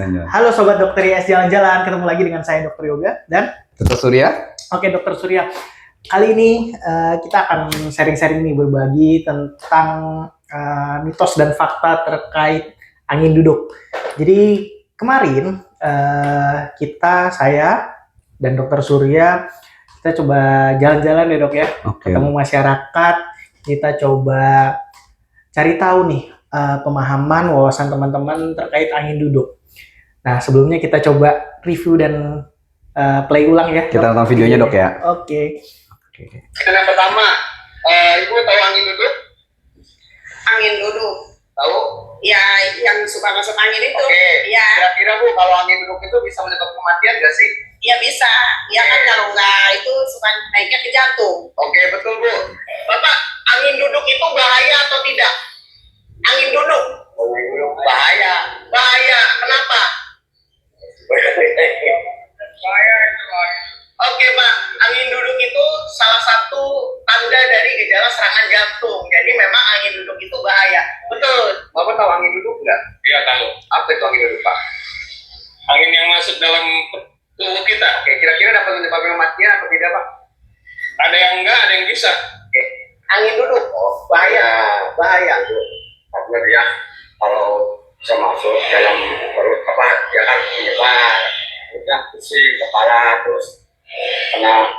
Halo Sobat Dokter IAS Jalan-Jalan, ketemu lagi dengan saya Dokter Yoga dan Dokter Surya. Oke Dokter Surya, kali ini kita akan sharing-sharing nih, berbagi tentang mitos dan fakta terkait angin duduk. Jadi kemarin saya dan Dokter Surya, kita coba jalan-jalan ya dok ya, ketemu masyarakat, kita coba cari tahu nih pemahaman, wawasan teman-teman terkait angin duduk. Nah, sebelumnya kita coba review dan play ulang ya. Kita nonton videonya dok ya. Oke. Yang pertama, Ibu tahu angin duduk? Angin duduk. Tahu? Ya, yang suka masuk angin itu. Oke. Ya. Kira-kira Bu, kalau angin duduk itu bisa menyebabkan kematian nggak sih? Ya bisa. Ya kan kalau nggak itu suka naiknya ke jantung. Oke, betul Bu. Bapak, angin duduk itu bahaya atau tidak? Angin duduk. Bahaya. Bahaya. Kenapa? Bahaya itu. Oke Pak, angin duduk itu salah satu tanda dari gejala serangan jantung. Jadi memang angin duduk itu bahaya. Betul. Bapak tahu angin duduk nggak? Iya tahu. Apa itu angin duduk Pak? Angin yang masuk dalam tubuh kita. Oke, kira-kira dapat menyebabkan kematian atau tidak Pak? Ada yang enggak, ada yang bisa. Oke. Angin duduk, bahaya, bahaya. Karena dia kalau bisa masuk dalam perut apa dia kan menyebar, udah pusing kepala terus kena.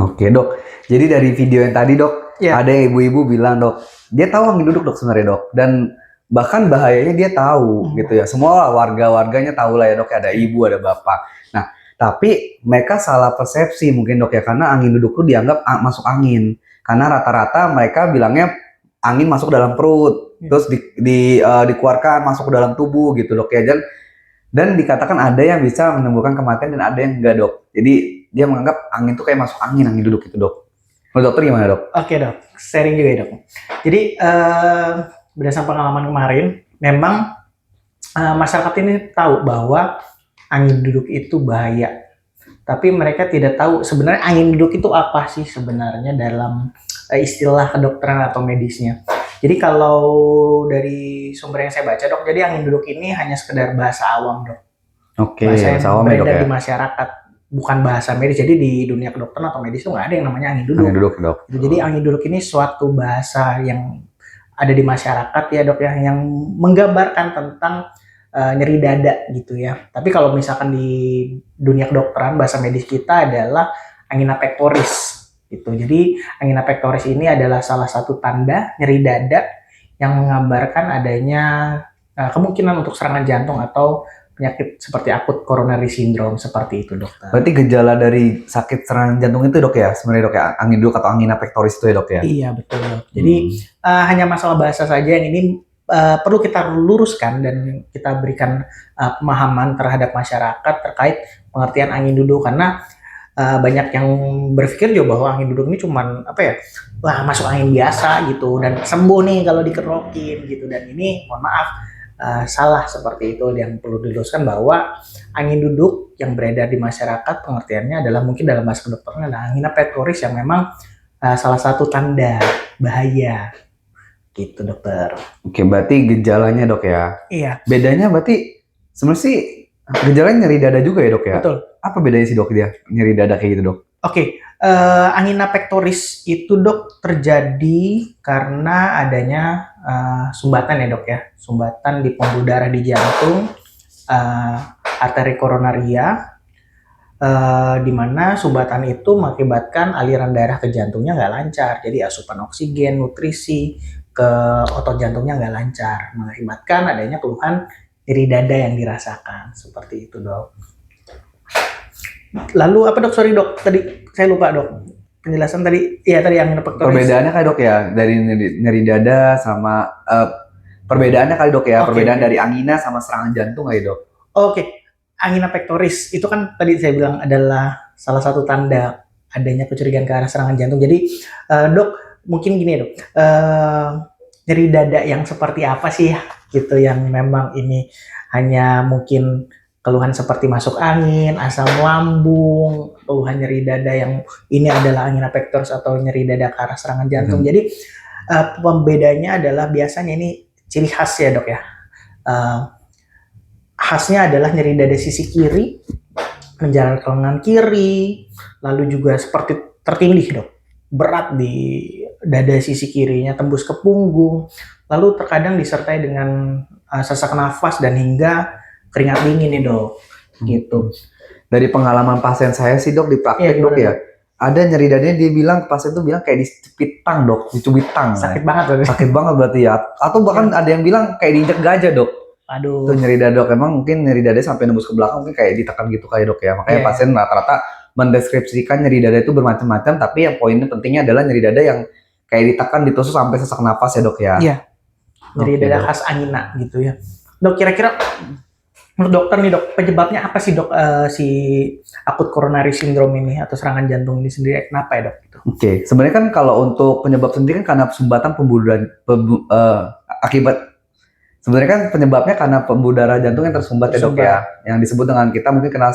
Oke dok. Jadi dari video yang tadi dok, Ya. ada ibu-ibu bilang dok, dia tahu angin duduk dok sebenarnya dok, dan bahkan bahayanya dia tahu gitu ya. Semua warga-warganya tahu lah ya dok, ada ibu, ada bapak. Nah, tapi mereka salah persepsi mungkin dok ya, karena angin duduk tuh dianggap masuk angin. Karena rata-rata mereka bilangnya angin masuk dalam perut, terus dikeluarkan masuk ke dalam tubuh gitu dok ya. Dan dikatakan ada yang bisa menimbulkan kematian dan ada yang enggak dok. Jadi dia menganggap angin tuh kayak masuk angin duduk itu dok. Menurut dokter gimana dok? Oke dok, sharing juga ya dok. Jadi berdasarkan pengalaman kemarin, memang masyarakat ini tahu bahwa angin duduk itu bahaya. Tapi mereka tidak tahu sebenarnya angin duduk itu apa sih sebenarnya dalam istilah kedokteran atau medisnya. Jadi kalau dari sumber yang saya baca dok, jadi angin duduk ini hanya sekedar bahasa awam dok. Oke, Bahasa yang awam ya dok beredar ya. di masyarakat, bukan bahasa medis. Jadi di dunia kedokteran atau medis itu nggak ada yang namanya angin duduk. Angin duduk dok. Jadi angin duduk ini suatu bahasa yang ada di masyarakat ya dok ya, yang menggambarkan tentang nyeri dada gitu ya. Tapi kalau misalkan di dunia kedokteran, bahasa medis kita adalah angina pectoris gitu. Jadi angina pectoris ini adalah salah satu tanda nyeri dada yang menggambarkan adanya kemungkinan untuk serangan jantung atau penyakit seperti akut coronary syndrome, seperti itu dokter. Berarti gejala dari sakit serangan jantung itu dok ya, sebenarnya dok ya, angin duduk atau angina pectoris itu ya dok ya? Iya betul dok. Jadi hanya masalah bahasa saja yang ini perlu kita luruskan dan kita berikan pemahaman terhadap masyarakat terkait pengertian angin duduk, karena banyak yang berpikir juga bahwa angin duduk ini cuman wah masuk angin biasa gitu dan sembuh nih kalau dikerokin gitu, dan ini mohon maaf salah seperti itu. Yang perlu diluruskan bahwa angin duduk yang beredar di masyarakat pengertiannya adalah mungkin dalam bahasa kedokteran adalah angina pectoris yang memang salah satu tanda bahaya gitu dokter. Oke, berarti gejalanya dok ya. Iya. Bedanya berarti sebenarnya sih gejalanya nyeri dada juga ya dok ya? Betul. Apa bedanya sih dok dia nyeri dada kayak gitu dok? Oke, angina pectoris itu dok terjadi karena adanya sumbatan ya dok ya, sumbatan di pembuluh darah di jantung, arteri koronaria, di mana sumbatan itu mengakibatkan aliran darah ke jantungnya nggak lancar, jadi asupan oksigen, nutrisi ke otot jantungnya nggak lancar, mengakibatkan adanya keluhan nyeri dada yang dirasakan, seperti itu dok. Lalu apa dok? Sorry dok, tadi saya lupa dok penjelasan tadi. Iya tadi angina pectoris. Perbedaannya kayak dok ya dari nyeri dada sama perbedaannya kali dok ya, perbedaan dari angina sama serangan jantung kayak dok. Oke, angina pectoris itu kan tadi saya bilang adalah salah satu tanda adanya kecurigaan ke arah serangan jantung. Jadi dok mungkin gini dok, nyeri dada yang seperti apa sih gitu yang memang ini hanya mungkin keluhan seperti masuk angin, asam lambung, keluhan nyeri dada yang ini adalah angina pectoris atau nyeri dada ke arah serangan jantung. Jadi pembedanya adalah biasanya ini ciri khas ya dok ya. khasnya adalah nyeri dada sisi kiri, menjalar ke lengan kiri, lalu juga seperti tertindih dok, berat di dada sisi kirinya tembus ke punggung, lalu terkadang disertai dengan sesak nafas dan hingga keringat dingin nih dok, gitu. Dari pengalaman pasien saya sih dok di praktek Iya, dok gimana, ya, ada nyeri dadanya dia bilang pasien tuh bilang kayak dicubit tang dok, dicubit tang. Sakit banget dok. Sakit banget berarti ya. Atau bahkan ada yang bilang kayak diinjek gajah dok. Aduh. Itu nyeri dada dok. Emang mungkin nyeri dada sampai nembus ke belakang mungkin kayak ditekan gitu kali dok ya. Makanya Iya. pasien rata-rata mendeskripsikan nyeri dada itu bermacam-macam, tapi yang poinnya pentingnya adalah nyeri dada yang kayak ditekan ditusuk sampai sesak napas ya dok ya. Iya. Nyeri Oke, dada dok. khas angina gitu ya. Dok, kira-kira menurut dokter nih dok, penyebabnya apa sih dok, si akut coronary syndrome ini atau serangan jantung ini sendiri? Kenapa ya dok? Gitu. Oke, sebenarnya kan kalau untuk penyebab sendiri kan karena sumbatan akibat sebenarnya kan penyebabnya karena pembuluh darah jantung yang tersumbat ya dok ya, yang disebut dengan kita mungkin kenal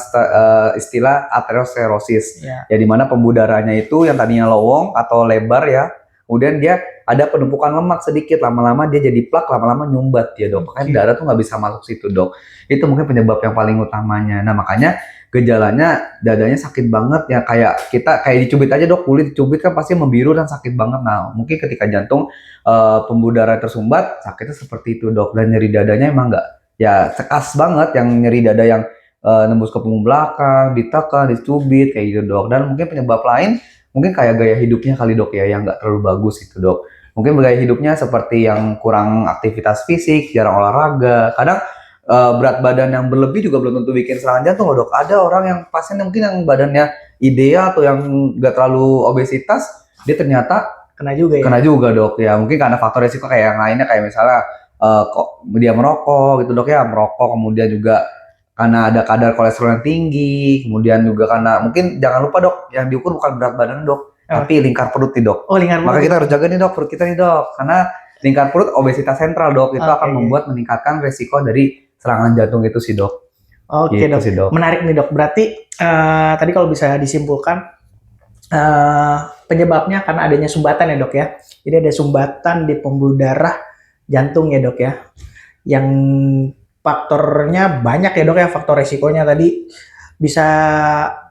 istilah aterosklerosis, Ya. ya dimana pembuluh darahnya itu yang tadinya lowong atau lebar ya, kemudian dia ada penumpukan lemak sedikit, lama-lama dia jadi plak, lama-lama nyumbat ya dok, makanya darah tuh nggak bisa masuk situ dok, itu mungkin penyebab yang paling utamanya. Nah makanya gejalanya dadanya sakit banget ya, kayak kita kayak dicubit aja dok, kulit dicubit kan pasti membiru dan sakit banget. Nah mungkin ketika jantung pembuluh darah tersumbat sakitnya seperti itu dok, dan nyeri dadanya emang nggak ya khas banget yang nyeri dada yang nembus ke punggung belakang, ditekan, dicubit kayak gitu dok. Dan mungkin penyebab lain mungkin kayak gaya hidupnya kali dok ya, yang nggak terlalu bagus itu dok. Mungkin gaya hidupnya seperti yang kurang aktivitas fisik, jarang olahraga, kadang berat badan yang berlebih juga belum tentu bikin serangan jantung loh dok. Ada orang yang pasien mungkin yang badannya ideal atau yang nggak terlalu obesitas, dia ternyata Kena juga ya. kena juga dok ya. Mungkin karena faktor resiko kayak yang lainnya, kayak misalnya kok dia merokok gitu dok ya, merokok, kemudian juga karena ada kadar kolesterol yang tinggi, kemudian juga karena mungkin jangan lupa dok, yang diukur bukan berat badan dok, tapi lingkar perut nih dok. Oh, lingkar Maka perut. kita harus jaga nih dok perut kita nih dok, karena lingkar perut obesitas sentral dok, itu Oke, akan membuat meningkatkan resiko dari serangan jantung itu sih dok. Oke Gitu dok. sih dok. Menarik nih dok. Berarti tadi kalau bisa disimpulkan penyebabnya karena adanya sumbatan ya dok ya. Jadi ada sumbatan di pembuluh darah jantung ya dok ya. Yang faktornya banyak ya dok ya, faktor resikonya tadi bisa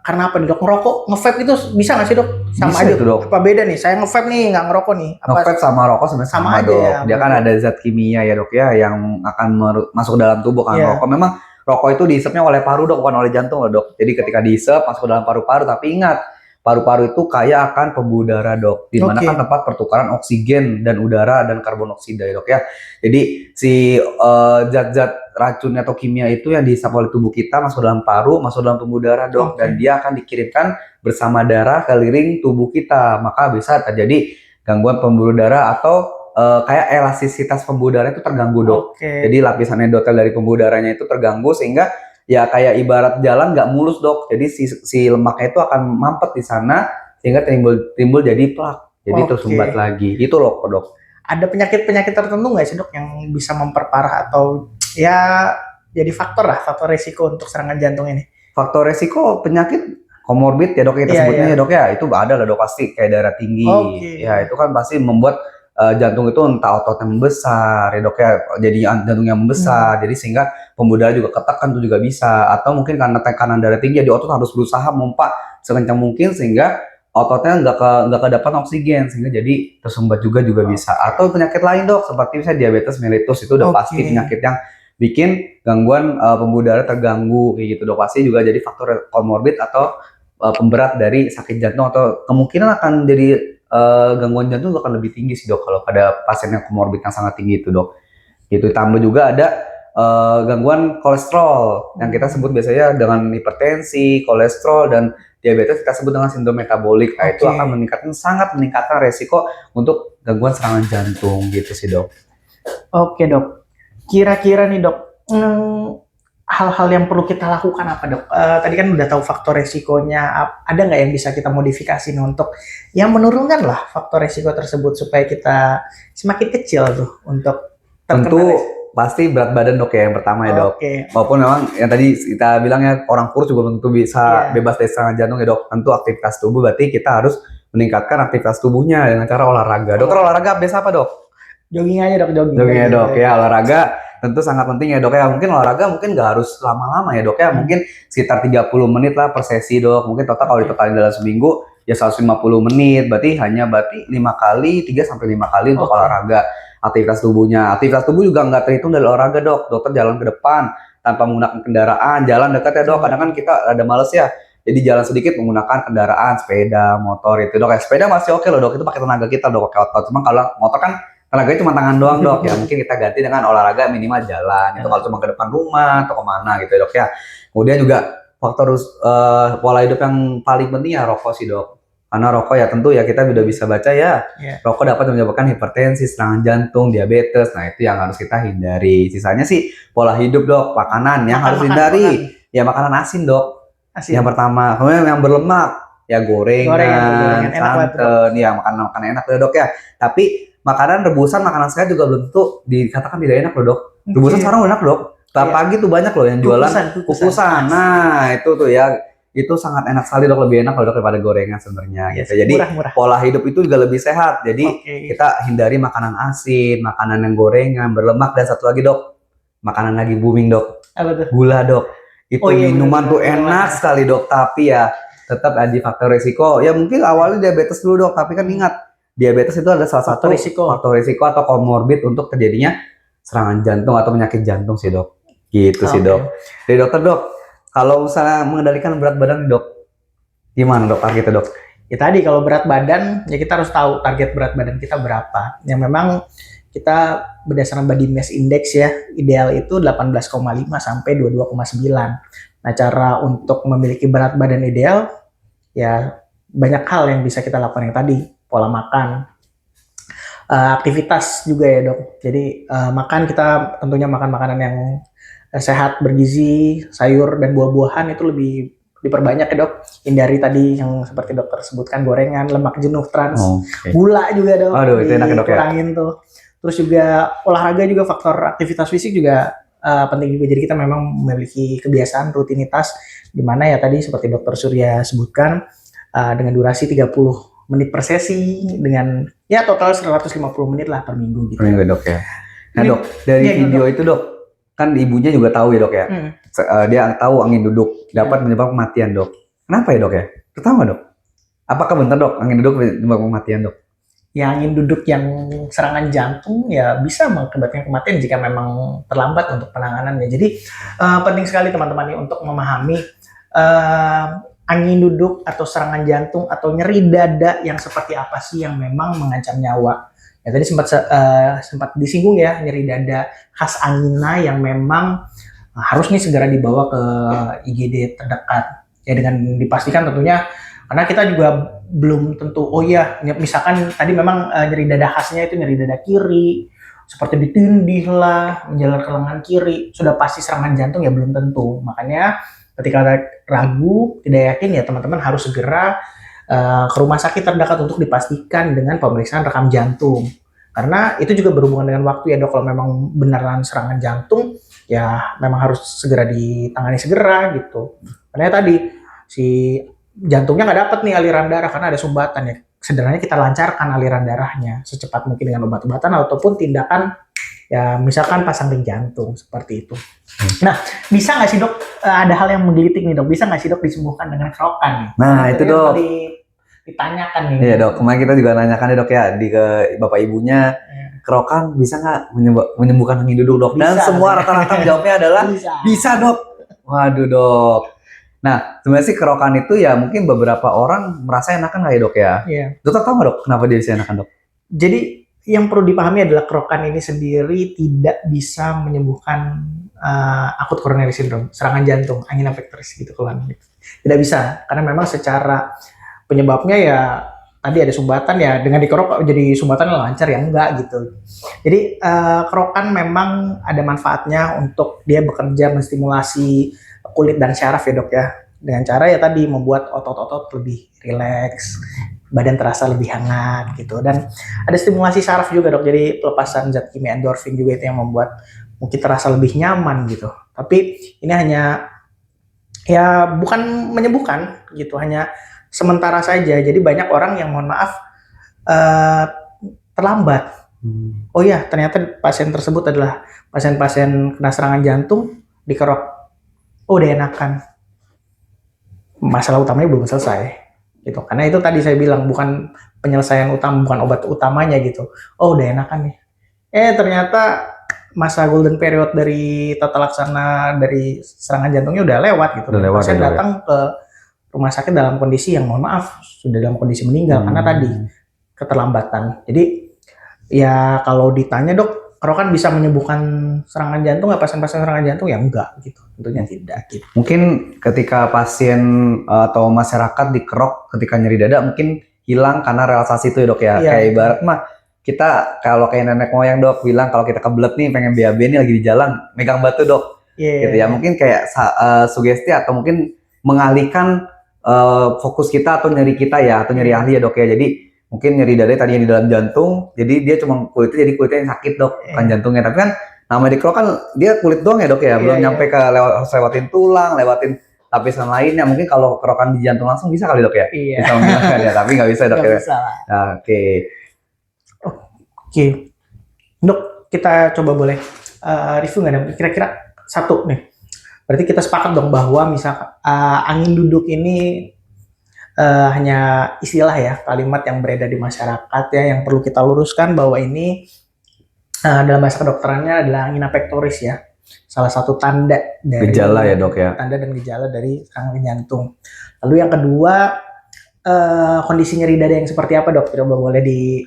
karena apa nih dok? Ngerokok, nge-vape itu bisa nggak sih dok? Sama Bisa aja itu, Dok. Apa beda nih? Saya nge-vape nih nggak ngerokok nih. Apa? Nge-vape sama rokok sebenarnya Sama sama aja dok. ya, Dia kan betul. ada zat kimia ya dok ya, yang akan masuk ke dalam tubuh kan. Iya. Rokok memang rokok itu dihisapnya oleh paru dok, bukan oleh jantung loh dok. Jadi ketika dihisap masuk ke dalam paru-paru, tapi ingat paru-paru itu kaya akan pembuluh darah dok, di mana Oke. kan tempat pertukaran oksigen dan udara dan karbon dioksida ya dok ya. Jadi si zat-zat racun atau kimia itu yang dihisap oleh tubuh kita masuk dalam paru, masuk dalam pembuluh darah dok, Oke. dan dia akan dikirimkan bersama darah ke liring tubuh kita, maka bisa terjadi gangguan pembuluh darah atau kayak elastisitas pembuluh darah itu terganggu dok. Oke. Jadi lapisan endotel dari pembuluh darahnya itu terganggu, sehingga ya kayak ibarat jalan nggak mulus dok. Jadi si lemaknya itu akan mampet di sana sehingga timbul jadi plak. Jadi Oke. tersumbat lagi. Itu loh dok. Ada penyakit-penyakit tertentu nggak sih dok yang bisa memperparah atau ya jadi faktor resiko untuk serangan jantung ini? Faktor resiko penyakit komorbid ya dok, kita Iya, sebutnya iya. ya dok ya, itu ada lah dok, pasti kayak darah tinggi. Oke. Ya itu kan pasti membuat jantung itu entah ototnya membesar ya dok ya, jadi jantungnya membesar, jadi sehingga pembuluh darah juga ketekan itu juga bisa. Atau mungkin karena tekanan darah tinggi, jadi otot harus berusaha memompa sekencang mungkin sehingga ototnya nggak kedapat oksigen, sehingga jadi tersumbat juga bisa. Atau penyakit lain dok, seperti misalnya diabetes mellitus, itu udah Oke. pasti penyakit yang bikin gangguan pembuluh darah terganggu kayak gitu dok, pasti juga jadi faktor komorbid atau pemberat dari sakit jantung, atau kemungkinan akan jadi gangguan jantung akan lebih tinggi sih dok kalau pada pasien yang komorbid yang sangat tinggi itu dok. Gitu, tambah juga ada gangguan kolesterol yang kita sebut biasanya dengan hipertensi, kolesterol, dan diabetes kita sebut dengan sindrom metabolik. Nah, itu Oke. akan sangat meningkatkan resiko untuk gangguan serangan jantung gitu sih dok. Oke dok. Kira-kira nih dok, hal-hal yang perlu kita lakukan apa dok? Tadi kan udah tahu faktor resikonya, ada nggak yang bisa kita modifikasi nih untuk yang menurunkan lah faktor resiko tersebut supaya kita semakin kecil tuh untuk terkena Tentu resiko. pasti berat badan dok ya yang pertama ya dok. Oke. Walaupun memang yang tadi kita bilang ya, orang kurus juga belum tentu bisa Iya. bebas dari serangan jantung ya dok. Tentu aktivitas tubuh, berarti kita harus meningkatkan aktivitas tubuhnya dengan cara olahraga. Dokter olahraga biasa apa dok? Jogging aja dok, jogging. Jogging ya dok ya, olahraga tentu sangat penting ya dok ya. Mungkin olahraga mungkin nggak harus lama-lama ya dok ya. Mungkin sekitar 30 menit lah per sesi dok. Mungkin total kalau ditotalin dalam seminggu ya 150 menit. Berarti 5 kali, 3 sampai 5 kali untuk olahraga. Aktivitas tubuhnya. Aktivitas tubuh juga nggak terhitung dari olahraga dok. Dokter jalan ke depan tanpa menggunakan kendaraan. Jalan dekat ya dok. Kadang kan kita ada males ya. Jadi jalan sedikit menggunakan kendaraan, sepeda, motor itu dok. Sepeda masih oke loh dok. Itu pakai tenaga kita dok, pakai otot. Cuma kalau motor kan tenaganya cuma tangan doang dok ya. Mungkin kita ganti dengan olahraga minimal jalan. Itu kalau cuma ke depan rumah atau kemana gitu ya dok ya. Kemudian juga faktor pola hidup yang paling penting ya rokok sih dok. Karena rokok ya tentu ya kita udah bisa baca ya, rokok dapat menyebabkan hipertensi, serangan jantung, diabetes. Nah itu yang harus kita hindari. Sisanya sih pola hidup dok, makanan yang harus hindari. Ya makanan asin dok. Yang pertama, kemudian yang berlemak, ya gorengan, santan, ya makanan enak ya dok ya. Tapi makanan rebusan, makanan sehat juga belum tentu dikatakan tidak enak loh dok. Rebusan sekarang udah enak dok. Pagi tuh banyak loh yang jualan kukusan. Nah itu tuh ya. Itu sangat enak sekali dok, lebih enak kalau dok daripada gorengan sebenarnya gitu. Jadi murah. Pola hidup itu juga lebih sehat. Jadi kita hindari makanan asin, makanan yang gorengan, berlemak, dan satu lagi dok, makanan lagi booming dok, gula dok. Itu minuman tuh enak sekali dok, tapi ya tetap ada faktor risiko. Ya mungkin awalnya diabetes dulu dok, tapi kan ingat diabetes itu ada salah satu faktor risiko atau komorbid untuk terjadinya serangan jantung atau penyakit jantung sih dok. Gitu sih dok. Jadi dokter dok, kalau misalnya mengendalikan berat badan dok, gimana dok targetnya dok? Ya tadi kalau berat badan, ya kita harus tahu target berat badan kita berapa. Yang memang kita berdasarkan body mass index ya, ideal itu 18,5 sampai 22,9. Nah cara untuk memiliki berat badan ideal, ya banyak hal yang bisa kita lakukan yang tadi. Pola makan, aktivitas juga ya dok. Jadi makan kita tentunya makan makanan yang sehat, bergizi, sayur dan buah-buahan itu lebih diperbanyak ya dok. Hindari tadi yang seperti dokter sebutkan, gorengan, lemak jenuh, trans, gula juga dok. Aduh, itu enak ya dok ya. Kurangin tuh. Terus juga olahraga juga, faktor aktivitas fisik juga penting juga. Jadi kita memang memiliki kebiasaan rutinitas di mana ya tadi seperti dokter Surya sebutkan dengan durasi 30 menit per sesi dengan ya total 150 menit lah per minggu gitu. Minggu dok ya. Nah dok, dari video itu dok, kan ibunya juga tahu ya dok ya, dia tahu angin duduk dapat menyebabkan kematian dok. Kenapa ya dok ya? Pertama dok, apakah benar dok angin duduk menyebabkan kematian dok? Ya angin duduk yang serangan jantung ya bisa mengakibatkan kematian jika memang terlambat untuk penanganannya. Jadi penting sekali teman-teman untuk memahami angin duduk atau serangan jantung atau nyeri dada yang seperti apa sih yang memang mengancam nyawa. Ya tadi sempat disinggung ya, nyeri dada khas angina yang memang harus nih segera dibawa ke IGD terdekat. Ya dengan dipastikan tentunya, karena kita juga belum tentu, oh ya misalkan tadi memang nyeri dada khasnya itu nyeri dada kiri, seperti ditindih lah, menjalar ke lengan kiri, sudah pasti serangan jantung ya belum tentu. Makanya ketika ragu, tidak yakin ya teman-teman harus segera ke rumah sakit terdekat untuk dipastikan dengan pemeriksaan rekam jantung. Karena itu juga berhubungan dengan waktu ya dok, kalau memang beneran serangan jantung ya memang harus segera ditangani segera gitu. Karena tadi si jantungnya nggak dapat nih aliran darah karena ada sumbatan ya. Sederhananya kita lancarkan aliran darahnya secepat mungkin dengan obat-obatan ataupun tindakan ya misalkan pasang ring jantung seperti itu. Nah bisa nggak sih dok, ada hal yang menggelitik nih dok, bisa nggak sih dok disembuhkan dengan kerokan? Nah itu dok ditanyakan nih. Iya dok, kemarin kita juga nanyakan ya dok ya ke bapak ibunya, kerokan bisa nggak menyembuhkan angin duduk dok? Dan semua rata-rata jawabnya adalah bisa dok. Waduh dok. Nah sebenarnya sih kerokan itu ya mungkin beberapa orang merasa enakan lah ya dok ya. Iya. Dokter tahu nggak dok kenapa dia bisa enakan dok? Jadi yang perlu dipahami adalah kerokan ini sendiri tidak bisa menyembuhkan akut coronary syndrome, serangan jantung, angina pectoris gitu kelan. Tidak bisa, karena memang secara penyebabnya ya tadi ada sumbatan ya, dengan dikerok jadi sumbatan lancar ya enggak gitu. Jadi kerokan memang ada manfaatnya untuk dia bekerja menstimulasi kulit dan syaraf ya dok ya, dengan cara ya tadi membuat otot-otot lebih rileks, badan terasa lebih hangat gitu. Dan ada stimulasi saraf juga dok, jadi pelepasan zat kimia endorfin juga itu yang membuat mungkin terasa lebih nyaman gitu. Tapi ini hanya ya bukan menyembuhkan gitu, hanya sementara saja. Jadi banyak orang yang mohon maaf terlambat Oh iya, ternyata pasien tersebut adalah pasien-pasien kena serangan jantung dikerok. Oh, udah enakan. Masalah utamanya belum selesai gitu. Karena itu tadi saya bilang bukan penyelesaian utama, bukan obat utamanya gitu. Oh, udah enakan nih. Ternyata masa golden period dari tata laksana dari serangan jantungnya udah lewat gitu. Udah lewat, Pasien udah datang ke rumah sakit dalam kondisi yang mohon maaf sudah dalam kondisi meninggal karena tadi keterlambatan. Jadi ya kalau ditanya dok, kerokan bisa menyembuhkan serangan jantung nggak pasien-pasien serangan jantung? Ya enggak gitu, tentunya tidak gitu. Mungkin ketika pasien atau masyarakat dikerok ketika nyeri dada mungkin hilang karena relaksasi itu ya dok ya. Iya. Kayak ibarat mah kita kalau kayak nenek moyang dok bilang kalau kita kebelet nih pengen BAB nih lagi di jalan megang batu dok. Iya. Gitu ya. Mungkin kayak sugesti atau mungkin mengalihkan fokus kita atau nyeri kita ya atau nyeri ahli ya dok ya. Jadi mungkin nyeri dada tadinya di dalam jantung, jadi dia cuma kulitnya yang sakit dok, bukan jantungnya. Tapi kan nama dikerok kan dia kulit doang ya dok ya, belum nyampe ke harus lewatin tulang, lewatin lapisan lainnya. Mungkin kalau kerokan di jantung langsung bisa kali dok ya? Iya. Bisa menghilangkan ya, tapi nggak bisa dok Nggak ya. bisa lah. Nah, oke. Oke, dok kita coba boleh review nggak dok? Kira-kira satu nih. Berarti kita sepakat dong bahwa misalkan angin duduk ini hanya istilah ya, kalimat yang beredar di masyarakat ya, yang perlu kita luruskan bahwa ini dalam bahasa kedokterannya adalah angina pectoris ya, salah satu tanda dari Gejala ya dok ya. tanda dan gejala dari serangan jantung. Lalu yang kedua, kondisi nyeri dada yang seperti apa dok? Coba boleh di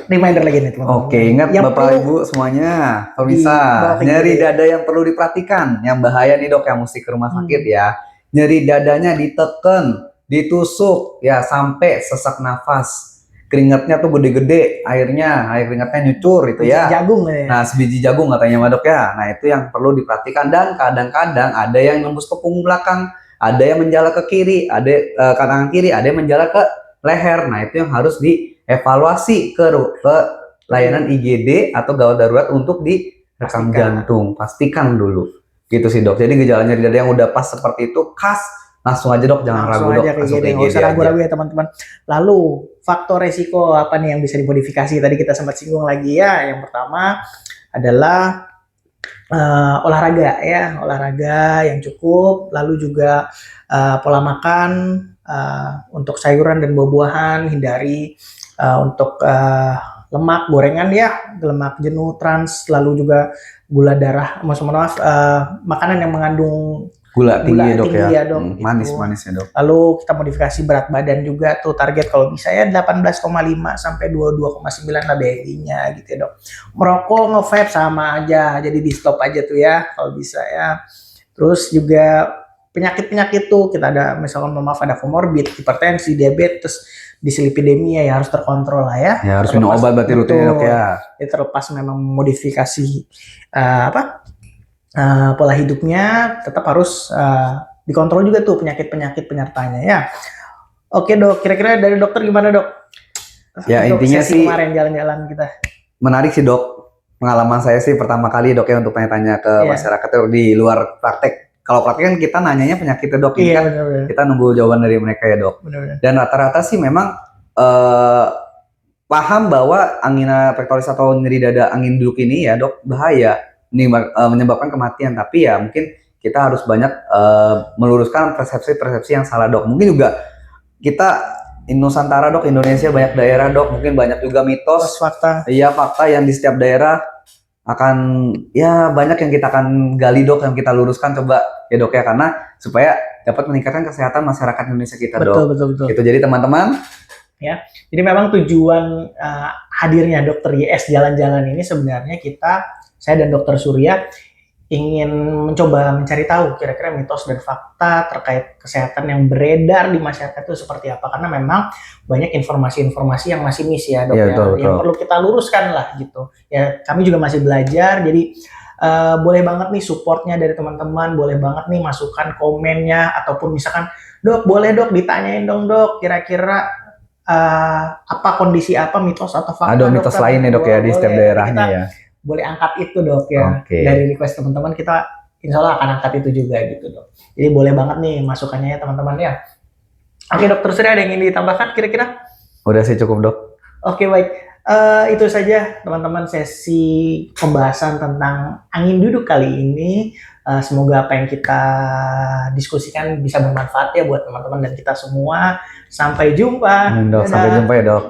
reminder lagi nih teman-teman. Oke, ingat Yang Bapak perlu Ibu semuanya, dibawa pemirsa, ke nyeri IGD. dada yang perlu diperhatikan, yang bahaya nih dok, yang mesti ke rumah sakit ya. Nyeri dadanya diteken, ditusuk, ya sampai sesak nafas. Keringatnya tuh gede-gede, air keringatnya nyucur itu ya. Jagung ya. Nah, sebiji jagung katanya Mbak Dok ya. Nah, itu yang perlu diperhatikan dan kadang-kadang ada yang nembus ke punggung belakang, ada yang menjala ke kiri, ada ke kanan kiri, ada yang menjala ke leher. Nah, itu yang harus dievaluasi ke layanan IGD atau gawat darurat untuk direkam jantung. Pastikan dulu. Gitu sih, Dok. Jadi gejala nyeri dada yang udah pas seperti itu khas, langsung aja dok, jangan ragu dok, langsung ke nggak IGD usah aja. ragu-ragu ya teman-teman. Lalu faktor resiko apa nih yang bisa dimodifikasi? Tadi kita sempat singgung lagi ya. Yang pertama adalah olahraga ya, olahraga yang cukup. Lalu juga pola makan untuk sayuran dan buah-buahan, hindari untuk lemak gorengan ya, lemak jenuh, trans, lalu juga gula darah, maaf, makanan yang mengandung gula tinggi dok tinggi ya, dok, manis-manis ya dok. Lalu kita modifikasi berat badan juga tuh, target kalau bisa ya 18,5 sampai 22,9 lah BMI-nya gitu ya dok. Merokok, nge-vape sama aja, jadi di stop aja tuh ya kalau bisa ya. Terus juga penyakit-penyakit tuh kita ada misalkan maaf ada komorbid, hipertensi, diabetes, dislipidemia ya harus terkontrol lah ya. Ya harus minum obat berarti rutinnya dok ya. Terlepas memang modifikasi pola hidupnya tetap harus dikontrol juga tuh penyakit-penyakit penyertanya ya. Oke dok, kira-kira dari dokter gimana dok? Ya dok, intinya sih kemarin jalan-jalan kita. Menarik sih dok. Pengalaman saya sih pertama kali dok ya untuk tanya-tanya ke masyarakat di luar praktek. Kalau praktek kan kita nanyanya penyakitnya dok, Iya, kan bener-bener. kita nunggu jawaban dari mereka ya dok. Bener-bener. Dan rata-rata sih memang paham bahwa angina pectoris atau nyeri dada angin duduk ini ya dok bahaya, ini menyebabkan kematian. Tapi ya mungkin kita harus banyak meluruskan persepsi-persepsi yang salah dok. Mungkin juga kita Nusantara dok, Indonesia banyak daerah dok, mungkin banyak juga mitos, fakta. Iya fakta yang di setiap daerah akan ya banyak yang kita akan gali dok, yang kita luruskan coba ya dok ya, karena supaya dapat meningkatkan kesehatan masyarakat Indonesia kita dok. Betul. Itu jadi teman-teman. Ya, jadi memang tujuan hadirnya dokter YS jalan-jalan ini sebenarnya saya dan dokter Surya ingin mencoba mencari tahu kira-kira mitos dan fakta terkait kesehatan yang beredar di masyarakat itu seperti apa, karena memang banyak informasi-informasi yang masih miss ya dok ya, betul. yang perlu kita luruskan lah gitu ya. Kami juga masih belajar, jadi boleh banget nih supportnya dari teman-teman, boleh banget nih masukan komennya, ataupun misalkan dok boleh dok ditanyain dong dok kira-kira apa kondisi apa mitos atau fakta. Ada mitos lain ya dok ya di setiap daerahnya ya. Boleh angkat itu dok ya. Dari request teman-teman kita insya Allah akan angkat itu juga gitu dok. Jadi boleh banget nih masukannya ya teman-teman ya. Oke dokter Surya, ada yang ingin ditambahkan kira-kira? Udah sih cukup dok. Oke baik. Itu saja teman-teman sesi pembahasan tentang angin duduk kali ini. Semoga apa yang kita diskusikan bisa bermanfaat ya buat teman-teman dan kita semua. Sampai jumpa. Dok, sampai Dadah. jumpa ya dok.